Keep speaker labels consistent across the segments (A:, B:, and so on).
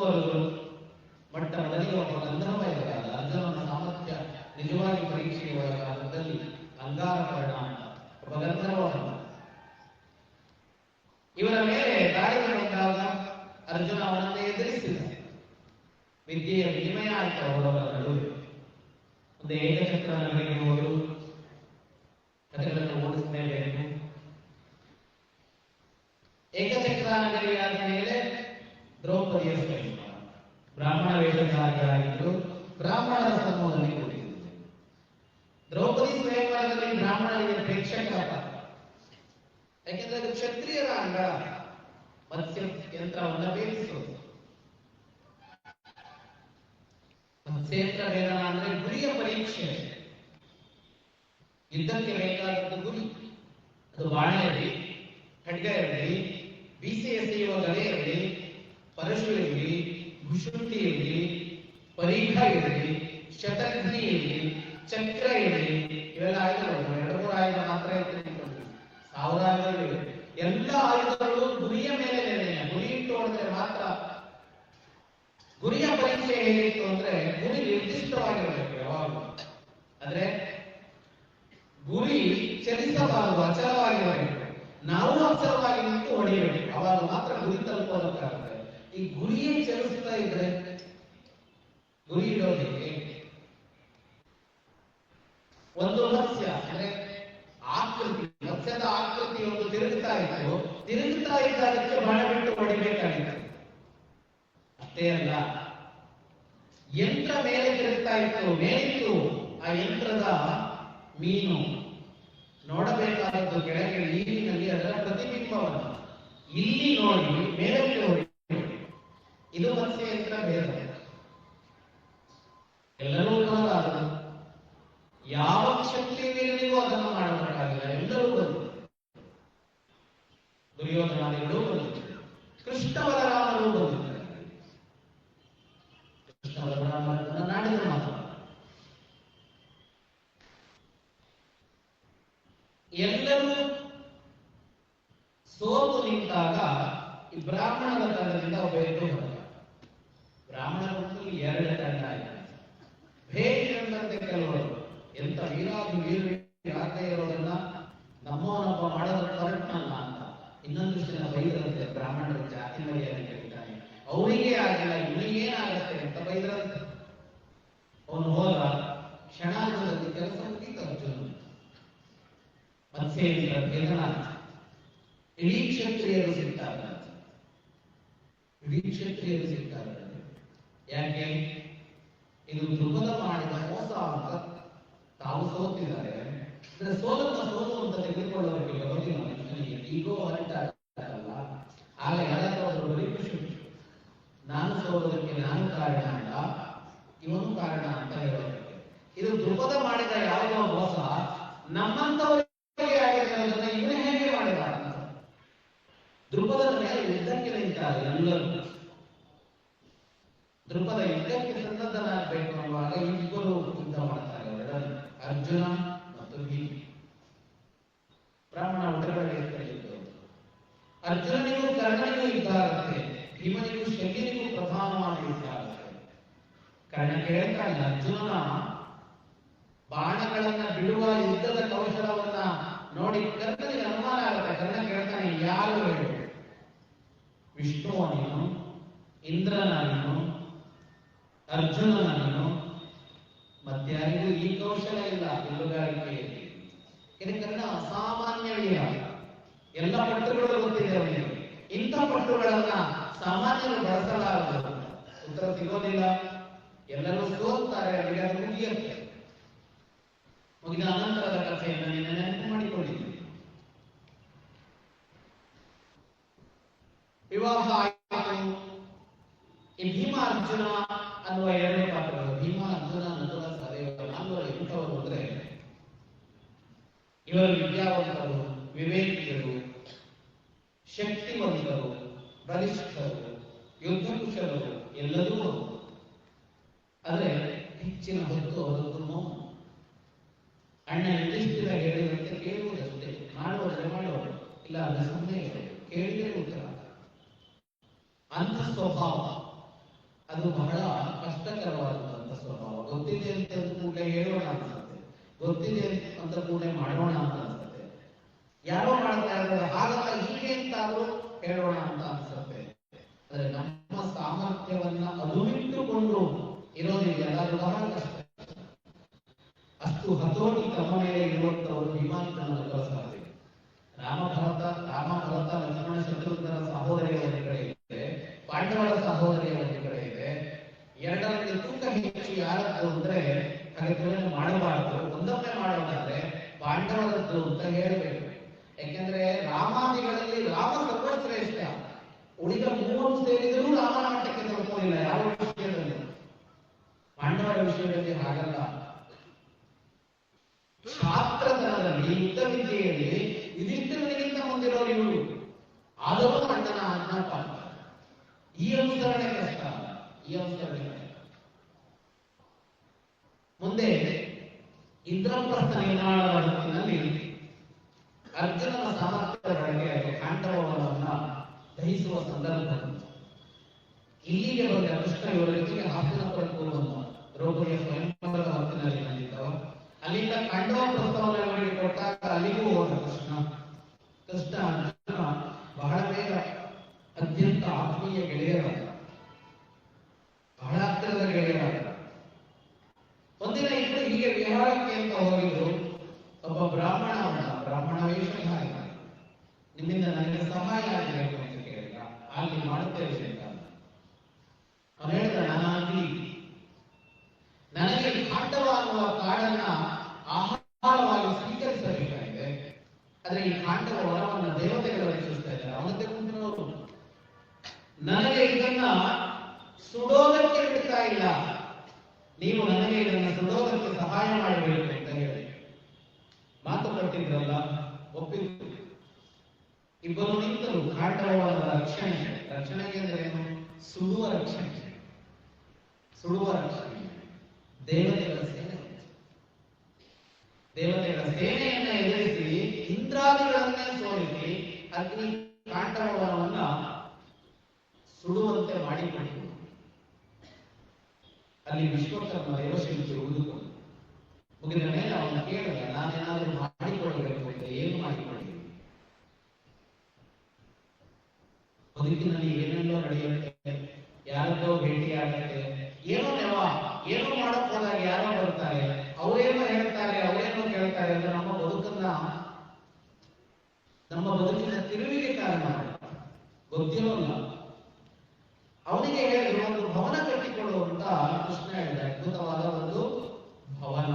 A: ಮುಂದುವರೆದು ಮಟ್ಟ ಮೊದಲಿಗೆ ಒಬ್ಬ ಗಂಧರ್ವ ಇರಲ್ಲ. ಅರ್ಜುನನ ಸಾಮರ್ಥ್ಯ ನಿಜವಾಗಿ ಪರೀಕ್ಷೆಗೆ ಒಳಗಾದಲ್ಲಿ ಅಂಗಾರಕರ್ಣ ಅಂತ ಒಬ್ಬ ಗಂಧರ್ವ. ಇವರ ಮೇಲೆ ದಾಳಿಗೆ ಬಂದಾಗ ಅರ್ಜುನ ಅವನನ್ನೇ ಎದುರಿಸಿದ. ವಿದ್ಯೆಯ ವಿನಿಮಯ ಆಯ್ತು ಅವರವರ ನಡುವೆ. ಒಂದು ಏಕಚಕ್ರ ನಗರಿಗೆ ಹೋದರು, ಕಥೆಗಳನ್ನು ಓಡಿಸಲೇಬೇಕು. ಏಕಚಕ್ರ ನಗರಿಯಾದ ಮೇಲೆ ದ್ರೌಪದಿಯ ಸ್ವಯಂವರ, ಬ್ರಾಹ್ಮಣ ವೇಷಧಾರಿಗಳಾಗಿದ್ದು ಬ್ರಾಹ್ಮಣರ ಸಮೂಹದಲ್ಲಿ ಕೂಡಿದರು. ದ್ರೌಪದಿ ಸ್ವಯಂವರದಲ್ಲಿ ಬ್ರಾಹ್ಮಣರಿಗೆ ಪ್ರೇಕ್ಷಕ, ಯಾಕೆಂದ್ರೆ ಅದು ಕ್ಷತ್ರಿಯರ ಅಂಗಳ. ಮತ್ಸ್ಯ ಯಂತ್ರವನ್ನು ಬೇಯಿಸೋದು, ಮತ್ಸ್ಯಂತ್ರ ವೇದನ ಅಂದ್ರೆ ಗುರಿಯ ಪರೀಕ್ಷೆ. ಯುದ್ಧಕ್ಕೆ ಬೇಕಾದದ್ದು ಗುರಿ. ಅದು ಬಾಣ ಇರಲಿ, ಖಡ್ಗ ಇರಲಿ, ಬೀಸೆ ಎಸೆಯುವ ಗಲೆ ಇರಲಿ, ಪರಶು ಇರಲಿ, ಭುಷುಂಡಿ ಇರಲಿ, ಪರೀಕ್ಷ ಇರಲಿ, ಶತಘ್ನಿ ಇರಲಿ, ಚಕ್ರ ಇರಲಿ, ಇವೆಲ್ಲ ಆಯುಧಗಳು. 2-3 ಆಯುಧ ಮಾತ್ರ ಇರ್ತದೆ, 1000 ಆಯುಧಗಳಿವೆ. ಎಲ್ಲ ಆಯುಧಗಳು ಗುರಿಯ ಮೇಲೆ ನೆಲೆಯ. ಗುರಿ ಇಟ್ಟು ಹೊಡೆದ್ರೆ ಮಾತ್ರ. ಗುರಿಯ ಪರೀಕ್ಷೆ ಹೇಗಿತ್ತು ಅಂದ್ರೆ ಗುರಿ ನಿರ್ದಿಷ್ಟವಾಗಿರಬೇಕು ಯಾವಾಗಲೂ. ಆದ್ರೆ ಗುರಿ ಚಲಿಸಬಾರದು, ಅಚಲವಾಗಿರಬೇಕು. ನಾವು ಅಚಲವಾಗಿ ನಿಂತು ಹೊಡೆಯಬೇಕು, ಅವಾಗ ಮಾತ್ರ ಗುರಿ ತಲುಪೋದಕ್ಕಾಗುತ್ತೆ. ಈ ಗುರಿಯೇ ಚಲಿಸ್ತಾ ಇದ್ರೆ ಗುರಿ ಇಡೋದಕ್ಕೆ ಒಂದು ಮತ್ಸ್ಯ ಅಂದ್ರೆ ಆಕೃತಿ, ಮತ್ಸ್ಯದ ಆಕೃತಿ ಒಂದು ತಿರುಗುತ್ತಾ ಇತ್ತು. ತಿರುಗುತ್ತಾ ಇದ್ದದಕ್ಕೆ ಬಾಣ ಬಿಟ್ಟು ಹೊಡಿಬೇಕಾಗಿತ್ತು. ಅಷ್ಟೇ ಅಲ್ಲ, ಯಂತ್ರ ಮೇಲೆ ತಿರುಗ್ತಾ ಇತ್ತು, ಮೇಲಿತ್ತು. ಆ ಯಂತ್ರದ ಮೀನು ನೋಡಬೇಕಾದದ್ದು ಕೆಳಗೆ ನೀರಿನಲ್ಲಿ ಅದರ ಪ್ರತಿಬಿಂಬವನ್ನು ಇಲ್ಲಿ ನೋಡಿ ಮೇಲಕ್ಕೆ ಹೊಡಿ. ಇದು ಮತ್ಸ್ಯ ಯಂತ್ರ ಭೇದ. ಎಲ್ಲರೂ ಉಳ್ಳವರಾದರು. ಯಾವ ಶಕ್ತಿ ಮೇಲಿಗೂ ಅದನ್ನು ಮಾಡಬೇಕಾಗಿಲ್ಲ. ಎಲ್ಲರೂ ಬಂದು ದುರ್ಯೋಧನಾದಿಗಳು ಬಂದಿದ್ದರು, ಕೃಷ್ಣ ಬಲರಾಮರು ಬಂದಿದ್ದಾರೆ. ಕೃಷ್ಣ ಬಲರಾಮರನ್ನ ನಾಡಿದ ಮಾತು. ಎಲ್ಲರೂ ಸೋತು ನಿಂತಾಗ ಈ ಬ್ರಾಹ್ಮಣರ ತಂಡದಿಂದ ಒಬ್ಬ ಎದ್ದು ಹೊರಟ. ಬ್ರಾಹ್ಮಣರು 2 ತಂಡ ಆಯಿತು. ಭೇಟಿ ಎಂದಂತೆ ಕೆಲವರು ಎಂತ ವೀರಾದಿ ವೀರ ಆಗದೆ ಇರೋದನ್ನ ನಮ್ಮವನೊಬ್ಬ ಮಾಡೋದು ಕರೆಕ್ಟ್ನಲ್ಲ ಅಂತ ಇನ್ನೊಂದಿಷ್ಟು ಜನ ಬೈದರಂತೆ. ಬ್ರಾಹ್ಮಣರ ಜಾತಿ ಮರ್ಯಾದೆ ಕೇಳ್ತಾನೆ, ಅವನಿಗೆ ಆಗಿಲ್ಲ ಇವನಿಗೇನಾಗತ್ತೆ ಅಂತ ಬೈದರಂತೆ. ಅವನು ಹೋದ, ಕ್ಷಣಾರ್ಧದಲ್ಲಿ ಕೆಲಸ ಮುಗಿತು. ಅರ್ಜುನ ಮತ್ಸ್ಯೇಂದ್ರ ಭೇದನ ಇಡೀ ಕ್ಷತ್ರಿಯರು ಸಿಗ್ತಾರೆ. ಇಡೀ ಕ್ಷತ್ರಿಯರು ಸಿಗ್ತಾರೆ. ಯಾಕೆ? ಇದು ಧ್ರುಪದ ಮಾಡಿದ ಮೋಸ ಅಂತ ತಾವು ಸೋತಿದ್ದಾರೆ. ಅಂದ್ರೆ ಸೋಲು ಅಂತ ತೆಗೆದುಕೊಳ್ಳೋದಕ್ಕೆ ಬರೋದಿಲ್ಲ ಮನುಷ್ಯನಿಗೆ. ಈಗೋ ಹೊರಟಾಗಲ್ಲ. ಆಗ ಯಾರಾದ್ರೂ ಬರೀ ಖುಷಿ, ನಾನು ಸೋಲೋದಕ್ಕೆ ನಾನು ಕಾರಣ ಅಲ್ಲ, ಇವನು ಕಾರಣ ಅಂತ ಹೇಳೋದಕ್ಕೆ. ಇದು ಧ್ರುಪದ ಮಾಡಿದ ಯಾವುದೋ ಮೋಸ ನಮ್ಮಂತವರಿಗೆ ಆಗಿರೋದನ್ನ ಇವನೇ ಹೇಗೆ ಮಾಡಿದ ಅಂತ. ಧ್ರುಪದದ ಮೇಲೆ ಯುದ್ಧಕ್ಕೆ ನಿಂತಾರೆ ಎಲ್ಲರೂ. ಧ್ರುಪದ ಯುದ್ಧಕ್ಕೆ ಸನ್ನದ್ಧನಾಗಬೇಕು ಅನ್ನುವಾಗ ಇಬ್ಬರು ಯುದ್ಧ ಮಾಡ್ತಾರೆ, ಅರ್ಜುನ ಮತ್ತು ಭೀಮ. ಬ್ರಾಹ್ಮಣ ಉತ್ತರಗಳಿದ್ದು ಅರ್ಜುನನಿಗೂ ಕರ್ಣನಿಗೂ ಯುದ್ಧ ಆಗುತ್ತೆ, ಭೀಮನಿಗೂ ಶಲ್ಯನಿಗೂ ಪ್ರಧಾನವಾಗಿ ಯುದ್ಧ ಆಗುತ್ತೆ. ಕರ್ಣ ಕೇಳ್ತಾನೆ, ಅರ್ಜುನನ ಬಾಣಗಳನ್ನ ಬಿಡುವ ಯುದ್ಧದ ಕೌಶಲವನ್ನ ನೋಡಿ ಕರ್ಣನಿಗೆ ಅನುಮಾನ ಆಗುತ್ತೆ. ಕರ್ಣ ಕೇಳ್ತಾನೆ, ಯಾರು ಹೇಳು? ವಿಷ್ಣುವ ನೀನು, ಇಂದ್ರನ ನೀನು, ಅರ್ಜುನನ ನೀನು, ಮತ್ಯಾರಿಗೂ ಈ ಕೌಶಲ ಇಲ್ಲ ಬಿಲ್ಲುಗಾರಿಕೆಯಲ್ಲಿ. ಕರ್ಣ ಅಸಾಮಾನ್ಯ ವೀರ, ಎಲ್ಲ ಪಟ್ಟುಗಳು ಗೊತ್ತಿದೆ ಅವನಿಗೆ. ಇಂಥ ಪಟ್ಟುಗಳನ್ನ ಸಾಮಾನ್ಯರು ಬಳಸಲಾರದು. ಉತ್ತರ ಸಿಗೋದಿಲ್ಲ, ಎಲ್ಲರೂ ಸೋಲ್ತಾರೆ. ಅವರಿಗೆ ಅದು ಮುಗಿಯುತ್ತೆ. ಮುಗಿದ ಅನಂತರದ ಕಥೆಯನ್ನು ನೀನು ನೆನಪು ಮಾಡಿಕೊಂಡಿದ್ದೀನಿ. ವಿವಾಹ ಆಯಿತು. ಈ ಭೀಮ ಅರ್ಜುನ ಅನ್ನುವ 2 ಪಾತ್ರಗಳು, ಭೀಮ ಅರ್ಜುನ ನಕುಲ ಸಹದೇವ, 4 ಎಂಥವರು ಅಂದ್ರೆ ಇವರು ವಿದ್ಯಾವಂತರು, ವಿವೇಕಿಗಳು, ಶಕ್ತಿವಂತರು, ಬಲಿಷ್ಠರು, ಯುದ್ಧ ಕುಶಲರು, ಎಲ್ಲರೂ. ಆದರೆ ಹೆಚ್ಚಿನ ಹೊತ್ತು ಅವರದ್ದು ನೋವು. ಅಣ್ಣ ಯುಧಿಷ್ಠಿರ ಹೇಳಿದಂತೆ ಕೇಳುವುದಷ್ಟೇ, ಮಾಡುವುದರೆ ಮಾಡುವರು, ಇಲ್ಲ ಅಂದ್ರೆ ಸುಮ್ಮನೆ ಕೇಳಿದರೆ ಉತ್ತರ. ಅಂಥ ಸ್ವಭಾವ. ಅದು ಬಹಳ ಕಷ್ಟಕರವಾದಂತ ಸ್ವಭಾವ. ಗೊತ್ತಿದೆ ಅಂತ ಕೂಡಲೇ ಹೇಳೋಣ ಅನ್ಸುತ್ತೆ, ಗೊತ್ತಿದೆ ಅಂತ ಕೂಡಲೇ ಮಾಡೋಣ ಅಂತ ಅನ್ಸುತ್ತೆ, ಯಾರೋ ಮಾಡ್ತಾ ಇದ್ದಾರೆ ಹಾಗಲ್ಲ ಹೀಗೆ ಅಂತಾದ್ರೂ ಹೇಳೋಣ ಅಂತ ಅನ್ಸುತ್ತೆ. ಆದ್ರೆ ನಮ್ಮ ಸಾಮರ್ಥ್ಯವನ್ನ ಅದುಮಿಟ್ಟುಕೊಂಡು ಇರೋದಿದೆಯಲ್ಲ ಅದು ಬಹಳ ಕಷ್ಟ. ಅಷ್ಟು ಹತೋಟಿ ತಮ್ಮ ಮೇಲೆ ಇರುವಂತವರು ಭೀಮಾಂತನ ಸಾಧ್ಯ. ರಾಮ ಭರತ ಲಕ್ಷ್ಮಣ ಶತ್ರುಘ್ನರ ಸಹೋದರಿಯ ಒಂದು ಕಡೆ ಇದೆ, ಪಾಂಡವರ ಸಹೋದರಿಯ ಒಂದು ಕಡೆ ಇದೆ. ಎರಡರಲ್ಲಿ ತೂಕ ಹೆಚ್ಚು ಯಾರದ್ದು ಅಂದ್ರೆ ಹಾಗೆ ತುಲನೆ ಮಾಡಬಾರದು. ಒಂದೊಮ್ಮೆ ಮಾಡೋದಾದ್ರೆ ಪಾಂಡವರದ್ದು ಅಂತ ಹೇಳಬೇಕು. ಯಾಕೆಂದ್ರೆ ರಾಮಾದಿಗಳಲ್ಲಿ ರಾಮ ಸರ್ವಶ್ರೇಷ್ಠ, ಉಳಿದ ಮೂವರು ಸೇರಿದರೂ ರಾಮನ ಮಟ್ಟಕ್ಕೆ ತಲುಪೋದಿಲ್ಲ ಯಾವ ವಿಷಯದಲ್ಲಿ. ಪಾಂಡವರ ವಿಷಯದಲ್ಲಿ ಹಾಗಲ್ಲ. ಶಾಸ್ತ್ರತನದಲ್ಲಿ ಯುದ್ಧ ವಿದ್ಯೆಯಲ್ಲಿ ಯುಧಿಷ್ಠಿರನಿಗಿಂತ ಮುಂದಿರೋರು ಇವರು, ಆದರೂ ಅಣ್ಣನ ಅಣ್ಣ ಪಾಪ. ಈ ಅನುಸರಣೆ ಕಷ್ಟ, ಈ ಅನುಸರಣೆ. ಮುಂದೆ ಇಂದ್ರಪ್ರಸ್ಥ ನಿರ್ಮಾಣದ ಹೊತ್ತಿನಲ್ಲಿ ಅರ್ಜುನನ ಸಾಮರ್ಥ್ಯದ ಬಳಕೆಯಾಗಿ ಖಾಂಡವನವನ್ನ ದಹಿಸುವ ಸಂದರ್ಭ. ಇಲ್ಲಿಗೆ ಬಂದ ಕೃಷ್ಣ ಇವರ ಜೊತೆಗೆ ಹಾಸನಪುರಕ್ಕೂ ಬಂದ ದ್ರೌಪದಿಯ ಸ್ವಯಂವರದ ಹೊತ್ತಿನಲ್ಲಿ ಬಂದಿದ್ದವ. ಅಲ್ಲಿಂದ ಖಾಂಡವ ಪ್ರಸ್ತಾವನೆ ಮಾಡಿ ಕೊಟ್ಟಾಗ ಅಲ್ಲಿಗೂ ಹೋದ ಕೃಷ್ಣ. ಅರ್ಜುನ ಬಹಳ ಬೇಗ ಅತ್ಯಂತ ಆತ್ಮೀಯ ಗೆಳೆಯರಾದ, ಬಹಳ ಹತ್ತಿರದ ಗೆಳೆಯರಾದ. ಒಂದಿನ ಇಬ್ಬರು ಹೀಗೆ ವಿಹಾರಕ್ಕೆ ಅಂತ ಹೋಗಿದ್ರು. ಒಬ್ಬ ಬ್ರಾಹ್ಮಣ ವೇಷಧಾರಿ, ನಿಮ್ಮಿಂದ ನನಗೆ ಸಹಾಯ ಆಗಬೇಕು ಅಂತ ಕೇಳಿದ. ಅಲ್ಲಿ ಮಾಡುತ್ತೇವೆ ಅಂತ ಅವನು ಹೇಳಿದ, ನನಗೆ ಖಾಂಡವ ಅನ್ನುವ ಕಾಡನ್ನ ಆಹಾರವಾಗಿ ಸ್ವೀಕರಿಸಬೇಕಾಗಿದೆ. ಆದ್ರೆ ಈ ಖಾಂಡವ ವರವನ್ನು ದೇವತೆಗಳು ರಚಿಸ್ತಾ ಇದ್ದಾರೆ, ಅವನದೇ ಮುಂದಿನವರು. ನನಗೆ ಇದನ್ನ ಸುಡೋದಕ್ಕೆ ಬಿಡ್ತಾ ಇಲ್ಲ, ನೀವು ನನಗೆ ಇದನ್ನು ಸುಡೋದಕ್ಕೆ ಸಹಾಯ ಮಾಡಬೇಕು ಅಂತ ಹೇಳಿ ಮಾತು ಕೊಟ್ಟಿದ್ರಲ್ಲ, ಒಪ್ಪಿದ್ರು. ಇಬ್ಬರು ನಿಂತರು ಖಾಂಡವನ ರಕ್ಷಣೆಗೆ ಅಂದ್ರೆ ಏನು? ಸುಡುವ ರಕ್ಷಣೆ. ದೇವತೆಗಳ ಸೇನೆಯನ್ನ ಎದುರಿಸಿ ಇಂದ್ರಾದಿಗಳನ್ನೇ ಸೋಲಿಸಿ ಅಗ್ನಿ ಖಾಂಡವನವನ್ನ ಸುಡುವಂತೆ ಮಾಡಿಕೊಂಡು ಅಲ್ಲಿ ವಿಶ್ವಕರ್ಮ ದೇವಶಿಲ್ಪಿ ಉಳಿದುಕೊಂಡು ಮುಗಿದ ಮೇಲೆ ಅವನು ಕೇಳಿದ, ನಾನೇನಾದ್ರೂ ಮಾಡಿಕೊಳ್ಳಬೇಕು ಅಂತ. ಏನು ಮಾಡಿಕೊಳ್ಳಿ? ಬದುಕಿನಲ್ಲಿ ಏನೆಲ್ಲೋ ನಡೆಯುತ್ತೆ, ಯಾರದೋ ಭೇಟಿ ಆಗುತ್ತೆ, ಏನೋ ಮಾಡಕ್ ಹೋದಾಗ ಯಾರೋ ಬರ್ತಾರೆ, ಅವರೇನೋ ಹೇಳ್ತಾರೆ, ಅವರೇನೋ ಕೇಳ್ತಾರೆ ಅಂದ್ರೆ ನಮ್ಮ ಬದುಕಿನ ತಿರುವಿಗೆ ಕಾರಣ ಗೊತ್ತಿರೋಲ್ಲ. ಅವನಿಗೆ ಹೇಳಿದ್ರು, ಒಂದು ಭವನ ಕಟ್ಟಿಕೊಳ್ಳುವಂತ ಕೃಷ್ಣ ಹೇಳಿದ. ಅದ್ಭುತವಾದ ಒಂದು ಭವನ,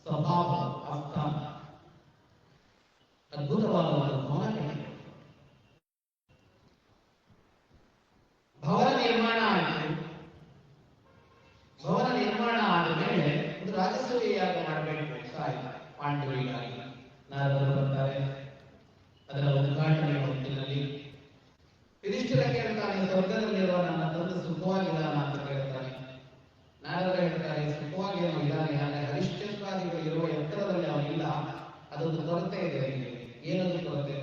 A: ಸ್ವಭಾವ, ಆಸ್ಥಾನ, ಅದ್ಭುತವಾದ ಒಂದು ಭವನ ಕಟ್ಟಿಕೊಳ್ಳ. ಭವನ ನಿರ್ಮಾಣ ಆಯಿತು. ಭವನ ನಿರ್ಮಾಣ ಆದ ಮೇಲೆ ಒಂದು ರಾಜಸೂಯ ಯಾಗ ಮಾಡಬೇಕು ಅಂತ ಆಯ್ತು. ಪಾಂಡವರಿಗಾಗಿ ನಾರದರು ಬರ್ತಾರೆ. ಅದರ ಉದ್ಘಾಟನೆಯ ಹೊತ್ತಿನಲ್ಲಿ ಯುಧಿಷ್ಠಿರ ಕೇಳ್ತಾನೆ, ಸ್ವರ್ಗದಲ್ಲಿರುವ ನನ್ನ ತಂದೆ ಸುಖವಾಗಿದ್ದಾನ ಅಂತ ಕೇಳ್ತಾನೆ. ನಾರದರು ಹೇಳ್ತಾರೆ, ಸುಖವಾಗಿರೋ ಇದ್ದಾನೆ, ಆದರೆ ಹರಿಶ್ಚಂದ್ರಾದಿಗಳು ಇರುವ ಎತ್ತರದಲ್ಲಿ ಅವನಿಲ್ಲ, ಅದೊಂದು ಕೊರತೆ ಇದೆ ಅವನಿಗೆ. ಏನದು ಕೊರತೆ?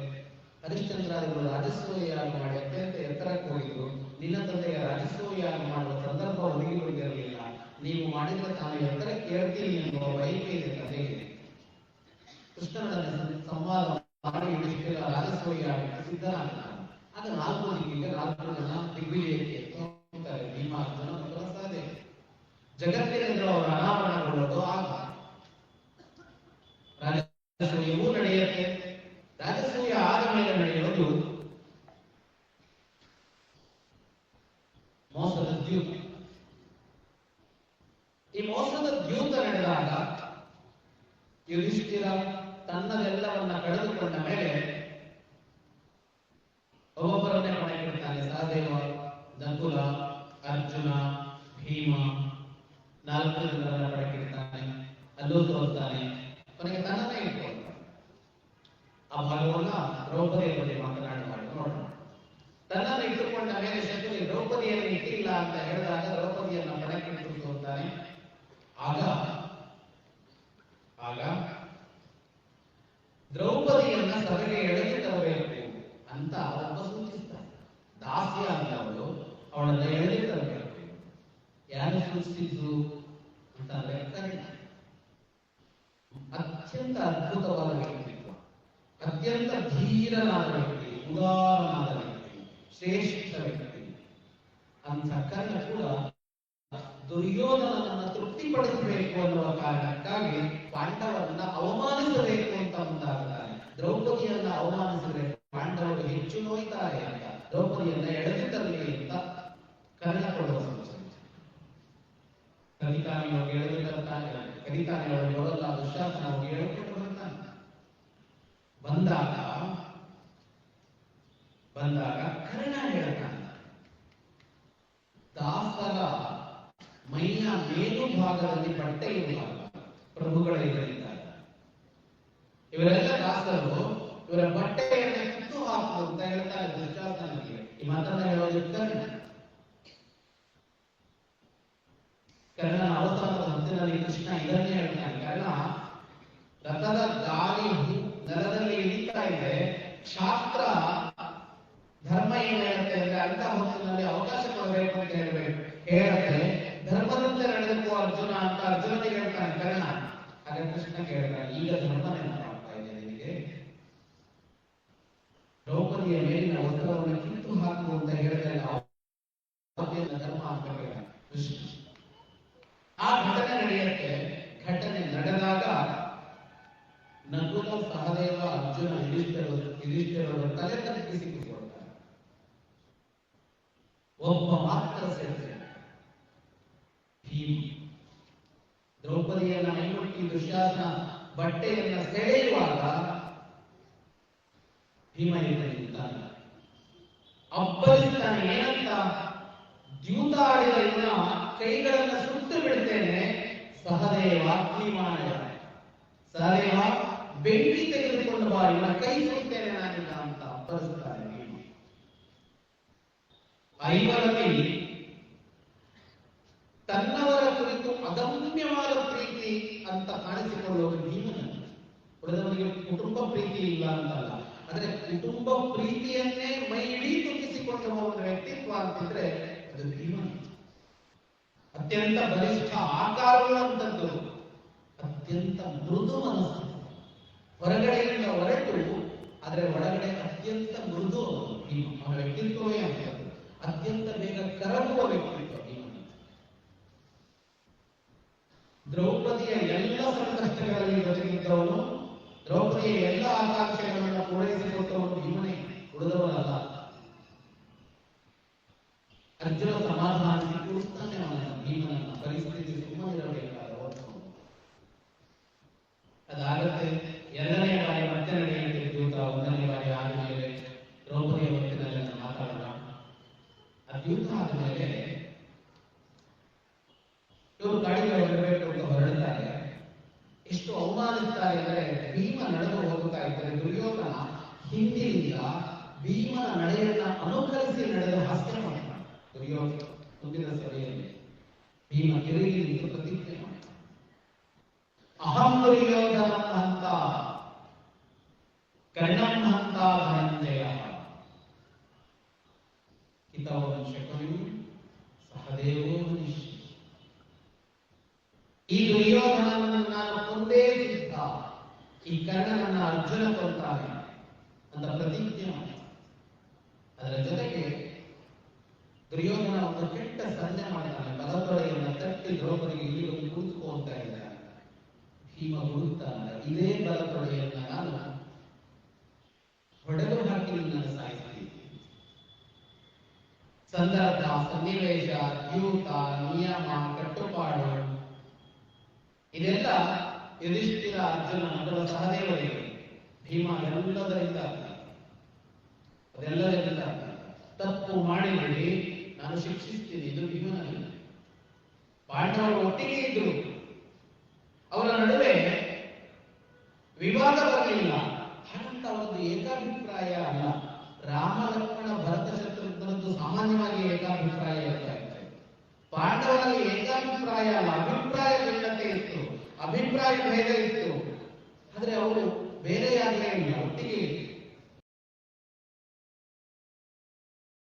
A: ಹರಿಶ್ಚಂದ್ರಾದಿಗಳು ರಾಜಸೂಯಾಗ ಮಾಡಿ ಅತ್ಯಂತ ಎತ್ತರಕ್ಕೆ ಹೋಗಿದ್ರು. ನಿನ್ನ ತಂದೆಯ ರಾಜಸೂಯಾಗ ಮಾಡುವ ಸಂದರ್ಭ ಒದಗಿರುವುದಿರಲಿಲ್ಲ. ನೀವು ಮಾಡಿದ್ರೆ ತಾನು ಎತ್ತರಕ್ಕೆ ಏರ್ತೀನಿ ಎನ್ನುವ ಬಯಕೆ ಇದೆ ತಂದೆಗೆ. ಕೃಷ್ಣನೊಡನೆ ಸಂವಾದ ಮಾಡಿ ಯುಧಿಷ್ಠಿರ ರಾಜಸೂಯಾಗಕ್ಕೆ ಸಿದ್ಧನಾಗ್ತಾನೆ. ಆಗ 4 ದಿಕ್ಕಿಗೆ 4 ಜನ ದಿಗ್ವಿಜಯಕ್ಕೆ ಹೋಗ್ತಾರೆ. ಭೀಮ, ಅರ್ಜುನ ಮತ್ತು ಸಹದೇವ. ಜಗತ್ತಿನಿಂದ ಅವರು ಅನಾವರಣಗೊಳ್ಳೋದು ಆಗ ರಾಜಸೂಯವೂ ನಡೆಯುತ್ತೆ. ರಾಜಸೂಯ ಆದ ಮೇಲೆ ನಡೆಯೋದು ಮೋಸದ ದ್ಯೂತ. ಈ ಮೋಸದ ದ್ಯೂತ ನಡೆದಾಗ ಯುಧಿಷ್ಠಿರ ತನ್ನದೆಲ್ಲವನ್ನ ಕಳೆದುಕೊಂಡ ಮೇಲೆ ಒಬ್ಬೊಬ್ಬರನ್ನೇ ಪಡೆಯುತ್ತಾನೆ. ಸಹದೇವ, ನಕುಲ, ಅರ್ಜುನ, ಭೀಮ 4 ಜನರನ್ನ ಪಡೆಯುತ್ತಾನೆ. ಅಲ್ಲೂ ತೋರ್ತಾನೆ. ಕೊನೆಗೆ ತನ್ನನ್ನೇ ಇಟ್ಕೊಳ್ತಾನೆ. ಆ ಭಾಗವನ್ನ ದ್ರೌಪದಿಯ ಬಗ್ಗೆ ಮಾತನಾಡುವಾಗ ನೋಡೋಣ. ತನ್ನನ್ನು ಇಟ್ಟುಕೊಂಡ ಮೇಲೆ ಶತ್ರು ದ್ರೌಪದಿಯನ್ನು ಇಟ್ಟಿಲ್ಲ ಅಂತ ಹೇಳಿದಾಗ ದ್ರೌಪದಿಯನ್ನು ಪಣಕ್ಕಿಟ್ಟು ತೋರ್ತಾನೆ. ಆಗ ದ್ರೌಪದಿಯನ್ನ ಸಭೆಗೆ ಎಳೆದು ತರಬೇಕು ಅಂತ ಒಬ್ಬ ಸೂಚಿಸ್ತಾನೆ. ದಾಸ್ಯ ಅಂತ ಅವಳನ್ನ ಎಳೆದು ತರಬೇಕು. ಅದ್ಭುತವಾದ ವ್ಯಕ್ತಿತ್ವ, ಅತ್ಯಂತ ಧೀರನಾದ ವ್ಯಕ್ತಿ, ಉದಾರನಾದ ವ್ಯಕ್ತಿ, ಶ್ರೇಷ್ಠ ವ್ಯಕ್ತಿ. ಅಂತ ಕರ್ಣ ಕೂಡ ದುರ್ಯೋಧನನನ್ನು ತೃಪ್ತಿಪಡಿಸಬೇಕು ಅನ್ನುವ ಕಾರಣಕ್ಕಾಗಿ ಪಾಂಡವರನ್ನ ಅವಮಾನಿಸಬೇಕು ಅಂತ ಮುಂದಾಗ್ತಾನೆ. ದ್ರೌಪದಿಯನ್ನ ಅವಮಾನಿಸಿದ್ರೆ ಪಾಂಡವರು ಹೆಚ್ಚು ನೋಯ್ತಾರೆ ಅಂತ ದ್ರೌಪದಿಯನ್ನ ಎಳೆದಿದ್ದರಲ್ಲಿ ಅಂತ ಕರ್ಣ ಕೊಡುವ ಸೂಚನೆ. ಕಲಿತಾನೆ ಹೋಗಿ ಎಳೆದು ತರ್ತಾನೆ, ಕಲಿತಾನೆ ಅವರು ಬರೋಲ್ಲ, ದುಶ್ಯಾಸನ ಹೋಗಿ ಎಳೆದುಕೊಂಡು ಬರ್ತಾನೆ. ಬಂದಾಗ ಕರ್ಣ ಹೇಳ್ತಾನೆ, ದಾಸರ ಮೈಯ ಮೇಲು ಭಾಗದಲ್ಲಿ ಬಟ್ಟೆ ಇರುವಾಗ ಪ್ರಭುಗಳ ಎದುರಿದ್ದಾರೆ. ಇವರೆಲ್ಲ ದಾಸರು ಇವರ ಬಟ್ಟೆಯನ್ನು ಕಿತ್ತು ಹಾಕು ಅಂತ ಹೇಳ್ತಾರೆ ದುಶ್ಯಾಸನಿಗೆ. ಈ ಮಾತನ್ನ ಹೇಳೋದಕ್ಕೆ ಕರ್ಣನ ಅವತಾರದ ಹಂತದಲ್ಲಿ ಕೃಷ್ಣ ಇದನ್ನೇ ಹೇಳ್ತಾನೆ. ಕರ್ಣ ರಥದ ಗಾಳಿ ನೆಲದಲ್ಲಿ ಇಳಿತಾ ಇದೆ, ಶಾಸ್ತ್ರ ಧರ್ಮ ಏನ್ ಹೇಳುತ್ತೆ ಅಂದ್ರೆ ಅಂತ ಹೊತ್ತಿನಲ್ಲಿ ಅವಕಾಶ ಕೊಡಬೇಕು ಅಂತ ಹೇಳುತ್ತೆ. ಧರ್ಮದಂತೆ ನಡೆದಕ್ಕೂ ಅರ್ಜುನ ಅಂತ ಅರ್ಜುನನಿಗೆ ಹೇಳ್ತಾನೆ ಕರ್ಣ. ಹಾಗೆ ಕೃಷ್ಣ ಕೇಳ್ತಾನೆ, ಈಗ ಧರ್ಮ ನೆನಪಾಗ್ತಾ ಇದೆ ನಿನಗೆ? ದ್ರೌಪದಿಯ ಮೇಲಿನ ವಸ್ತ್ರವನ್ನು ಕಿತ್ತು ಹಾಕು ಅಂತ ಹೇಳಿದ್ರೆ ಧರ್ಮ ಅಂತ ಕೃಷ್ಣ. ಆ ಘಟನೆ ನಡೆಯುತ್ತೆ. ಘಟನೆ ನಡೆದಾಗ ನಕುಲ, ಸಹದೇವ, ಅರ್ಜುನ, ಯುಧಿಷ್ಠಿರರು ತಲೆ ತಗ್ಗಿಸಿಕೊಳ್ತಾರೆ. ಒಬ್ಬ ಮಾತ್ರ ಸೇರಿದೆ, ಭೀಮ. ದ್ರೌಪದಿಯನ್ನ ಮೈಮುಟ್ಟಿ ದುಶ್ಯಾಸನ ಬಟ್ಟೆಯನ್ನ ಸೆಳೆಯುವಾಗ ಭೀಮ ನಿಂತಾನೆ, ಅಬ್ಬರಿಸ್ತಾನೆ. ಏನಂತ? ದ್ಯೂತಾಡಿದ ಇವನ ಕೈಗಳನ್ನ ಸುಟ್ಟು ಬಿಡ್ತೇನೆ, ಸಹದೇವ ಅಗ್ನಿಮಾನ, ಸಹದೇವ ಬೆಂಕಿ ತೆಗೆದುಕೊಂಡು ಬಾ, ಇವನ ಕೈ ಸುಡ್ತೇನೆ ನಾನಿಲ್ಲ ಅಂತ ಅಬ್ಬರಿಸ್ತಾನೆ ಭೀಮ. ಐವರಲ್ಲಿ ತನ್ನವರ ಕುರಿತು ಅದಮ್ಯವಾದ ಪ್ರೀತಿ ಅಂತ ಕಾಣಿಸಿಕೊಳ್ಳುವ ಭೀಮನ. ಉಳಿದವರಿಗೆ ಕುಟುಂಬ ಪ್ರೀತಿ ಇಲ್ಲ ಅಂತಲ್ಲ, ಆದ್ರೆ ಕುಟುಂಬ ಪ್ರೀತಿಯನ್ನೇ ಮೈ ಇಡೀ ತುಂಬಿಸಿಕೊಳ್ಳುವ ಒಂದು ವ್ಯಕ್ತಿತ್ವ ಅಂತಿದ್ರೆ ಅದು ಭೀಮನ. ಅತ್ಯಂತ ಬಲಿಷ್ಠ ಆಕಾರವುಳ್ಳಂಥದ್ದು, ಅತ್ಯಂತ ಮೃದು ಮನಸ್ಸು, ಹೊರಗಡೆಯಿಂದ ಹೊರಟು ಆದರೆ ಒಳಗಡೆ ಅತ್ಯಂತ ಮೃದು ಭೀಮ. ಅವನ ವ್ಯಕ್ತಿತ್ವವೇ ಅಂತದ್ದು, ಅತ್ಯಂತ ಬೇಗ ಕರಗುವ ವ್ಯಕ್ತಿತ್ವ ಭೀಮನ. ದ್ರೌಪದಿಯ ಎಲ್ಲ ಸಂಕಷ್ಟಗಳಲ್ಲಿ ಬದುಕಿದ್ದವನು, ದ್ರೌಪದಿಯ ಎಲ್ಲ ಆಕಾಂಕ್ಷೆಗಳನ್ನು ಪೂರೈಸಿಕೊಟ್ಟವನು ಭೀಮನೇ, ಉಳಿದವನಲ್ಲ. ಅರ್ಜುನ ಸಮಾಧಾನಿಸಿ ಕೂಡಿಸ್ತಾನೆ ಅವನ ಭೀಮನನ್ನ. ಪರಿಸ್ಥಿತಿ ಸುಮ್ಮನಿರಬೇಕಾದ ಅದಾಗತ್ತೆ. ಎರಡನೇ ಬಾರಿ ಮತ್ತೆ ನಡೆಯುತ್ತೆ ದ್ಯೂತ. ಒಂದನೇ ಬಾರಿ ಆದಮೇಲೆ ದ್ರೌಪದಿಯ ಹೊತ್ತಿನಲ್ಲಿ ಮಾತಾಡೋಣ. ಆ ದ್ಯೂತ ಆದಮೇಲೆ ಇವರು ಗಾಡಿಗೆ ಹೊರಡಬೇಕು ಅಂತ ಹೊರಡ್ತಾರೆ. ಎಷ್ಟು ಅವಮಾನಿಸ್ತಾರೆ ಅಂದರೆ, ಭೀಮ ನಡೆದು ಹೋಗುತ್ತಾ ಇದ್ದಾರೆ, ದುರ್ಯೋಧನ ಹಿಂದಿನಿಂದ ಭೀಮನ ನಡೆಯನ್ನ ಅನುಕರಿಸಿ ನಡೆದು ಹಾಸ್ಯ ಮಾಡ್ತಾನೆ. ದುರ್ಯೋಧನ ಮುಂದಿನ ಸಭೆಯಲ್ಲಿ ಭೀಮ ತಿರುಗಿ ನಿಂತು ಪ್ರತಿಜ್ಞೆ ಮಾಡ್ತಾನೆ, ಅಹಂ ದುರ್ಯೋಧನ ಹಂತ ಕರ್ಣಂ ಹಂತ ಧನಂಜಯ ಹಿತವಂಶಕನು ಸಹದೇವೋ ಮನುಷ್ಯ. ಈ ದುರ್ಯೋಧನನನ್ನು ನಾನು ಕೊಂದೇ ಸಿದ್ಧ, ಈ ಕರ್ಣನನ್ನ ಅರ್ಜುನ ಕೊಂತಾನೆ ಅಂತ ಪ್ರತಿಜ್ಞೆ ಮಾಡಿ. ಅದರ ಜೊತೆಗೆ ದುರ್ಯೋಧನ ಒಂದು ಕೆಟ್ಟ ಸಂಜೆ ಮಾಡ್ತಾನೆ. ಬಲತೊಡೆಯನ್ನು ತಟ್ಟಿ ದ್ರೌಪದಿಗೆ ಇಲ್ಲಿ ಒಂದು ಕೂತ್ಕೊಂತ ಇದ್ದಾನೆ. ಭೀಮ ಹುಡುಕ್ತಾನೆ, ಇದೇ ಬಲತೊಡೆಯನ್ನ ನಾನು ಹೊಡೆದು ಹಾಕಿ ನಿನ್ನನ್ನು ಸಾಯಿಸ್ತೀನಿ. ಸಂದರ್ಭ, ಸನ್ನಿವೇಶ, ದ್ಯೂತ, ನಿಯಮ, ಕಟ್ಟುಪಾಡು ಇದೆಲ್ಲ ಯುಧಿಷ್ಠಿರ, ಅರ್ಜುನ, ನಕುಲ, ಸಹದೇವರಿಗೆ. ಭೀಮ ಅದೆಲ್ಲದರಿಂದ ತಪ್ಪು ಮಾಡಿದಲ್ಲಿ ನಾನು ಶಿಕ್ಷಿಸ್ತೀನಿ, ಇದು ಭೀಮನಲ್ಲಿ. ಪಾಂಡವರು ಒಟ್ಟಿಗೆ ಇದ್ರು, ಅವರ ನಡುವೆ ವಿವಾದ ಬರಲಿಲ್ಲ. ಹಾಗಂತ ಅವರದ್ದು ಏಕಾಭಿಪ್ರಾಯ ಅಲ್ಲ. ರಾಮ, ಲಕ್ಷ್ಮಣ, ಭರತ, ಶತ್ರುಘ್ನದ್ದು ಸಾಮಾನ್ಯವಾಗಿ ಏಕಾಭಿಪ್ರಾಯ ಇರ್ತಾ ಇತ್ತು. ಪಾಂಡವರಲ್ಲಿ ಏಕಾಭಿಪ್ರಾಯ ಅಲ್ಲ, ಅಭಿಪ್ರಾಯ ಭಿನ್ನತೆ ಇತ್ತು, ಅಭಿಪ್ರಾಯ ಭೇದ ಇತ್ತು. ಆದ್ರೆ ಅವರು ಬೇರೆಯಾಗಲೇ ಇಲ್ಲ, ಒಟ್ಟಿಗೆ ಇತ್ತು.